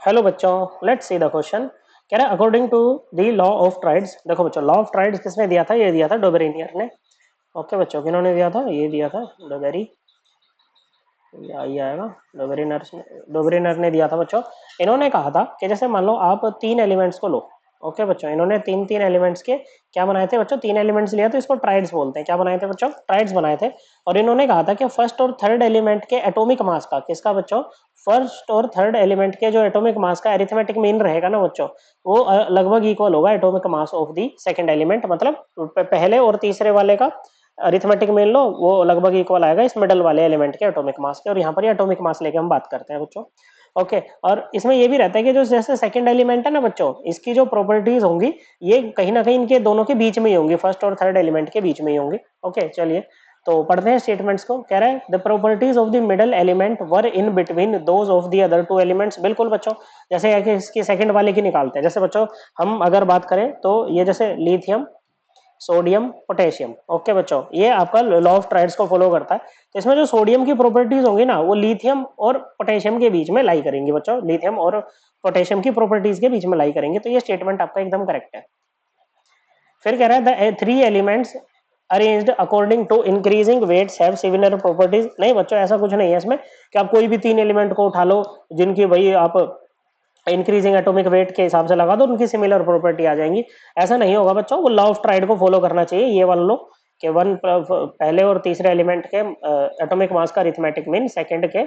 Hello बच्चों, let's see the question. कह रहा है according to the law of triads. देखो बच्चों, लॉ ऑफ ट्राइड्स किसने दिया था? ये दिया था डोबेरिनियर ने। ओके बच्चों, किन्होंने दिया था? ये दिया था डोबेरी, ये आएगा डोबेरिनर ने दिया था बच्चों। इन्होंने कहा था कि जैसे मान लो आप तीन एलिमेंट्स को लो। ओके बच्चों, इन्होंने तीन तीन एलिमेंट्स के क्या बनाए थे बच्चों? तीन एलिमेंट्स लिया तो इसको ट्राइड्स बोलते हैं। क्या बनाए थे बच्चों? ट्राइड्स बनाए थे। और इन्होंने कहा था कि फर्स्ट और थर्ड एलिमेंट के एटॉमिक मास का, किसका बच्चों? फर्स्ट और थर्ड एलिमेंट के जो एटॉमिक मास का अरिथमेटिक मीन रहेगा ना बच्चों, वो लगभग इक्वल होगा atomic mass of the second element. मतलब पहले और तीसरे वाले का अरिथमेटिक मीन लो, वो लगभग इक्वल आएगा इस मिडल वाले एलिमेंट के एटॉमिक मास के। और यहाँ पर ये एटॉमिक मास लेके हम बात करते हैं बच्चों। ओके, और इसमें ये भी रहता है कि जो जैसे सेकंड एलिमेंट है ना बच्चों, इसकी जो प्रॉपर्टीज होंगी ये कहीं ना कहीं इनके दोनों के बीच में ही होंगी, फर्स्ट और थर्ड एलिमेंट के बीच में ही होंगी। ओके चलिए, तो पढ़ते हैं स्टेटमेंट्स को। कह रहा है the properties of the middle element were in between those of the other two elements. बिल्कुल बच्चों, जैसे है कि इसकी सेकंड वाले की निकालते हैं। जैसे बच्चों हम अगर बात करें तो ये जैसे लिथियम, सोडियम, पोटेशियम। ओके बच्चों, ये आपका लॉ ऑफ ट्राइड्स को फॉलो करता है। तो इसमें जो सोडियम की प्रॉपर्टीज होंगी ना, वो लिथियम और पोटेशियम के बीच में लाई करेंगी बच्चों। लिथियम और पोटेशियम की प्रॉपर्टीज के बीच में लाई करेंगे। तो ये स्टेटमेंट आपका एकदम करेक्ट है। फिर कह रहा है the three elements arranged according to increasing weights have similar properties. नहीं बच्चों, ऐसा कुछ नहीं है इसमें कि आप कोई भी तीन एलिमेंट को उठा लो जिनकी वही आप इंक्रीजिंग एटॉमिक वेट के हिसाब से लगा दो, उनकी सिमिलर प्रॉपर्टी आ जाएंगी। ऐसा नहीं होगा बच्चों, वो लॉ ऑफ ट्राइड को फॉलो करना चाहिए। ये वाला लो कि वन पहले और तीसरे एलिमेंट के एटॉमिक मास का अरिथमेटिक मीन सेकंड के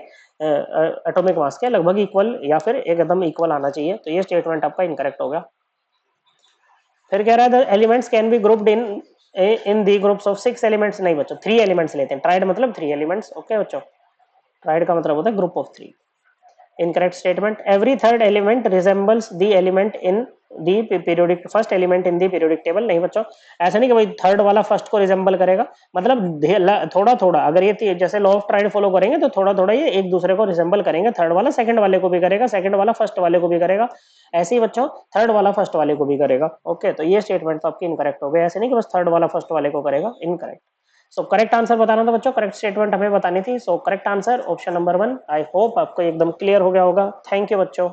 एटॉमिक मास के लगभग इक्वल या फिर एकदम इक्वल आना चाहिए। तो ये स्टेटमेंट आपका इनकरेक्ट हो गया। फिर कह रहा है the elements can be grouped in the groups of six elements. नहीं बच्चों, थ्री एलिमेंट्स लेते हैं। ट्राइड मतलब थ्री एलिमेंट्स। ओके बच्चों, ट्राइड का मतलब होता है group of three. Incorrect statement. Every third element resembles the element in the periodic first element in the periodic table। नहीं बच्चों, ऐसा नहीं कि भाई थर्ड वाला फर्स्ट को रिजेंबल करेगा। मतलब थोड़ा थोड़ा, अगर ये जैसे लॉ ऑफ ट्राइड फॉलो करेंगे तो थोड़ा थोड़ा ये एक दूसरे को रिजेंबल करेंगे। थर्ड वाला सेकंड वाले को भी करेगा, सेकंड वाला फर्स्ट वाले को भी करेगा। ऐसे ही बच्चों थर्ड वाला फर्स्ट वाले को भी करेगा। ओके, तो ये स्टेटमेंट तो आपकी इनकरेक्ट हो गई। ऐसे नहीं कि बस थर्ड वाला फर्स्ट वाले को करेगा, इनकरेक्ट। सो करेक्ट आंसर बताना था बच्चों, करेक्ट स्टेटमेंट हमें बतानी थी। So correct answer option number 1। I hope आपको एकदम क्लियर हो गया होगा। थैंक यू बच्चों।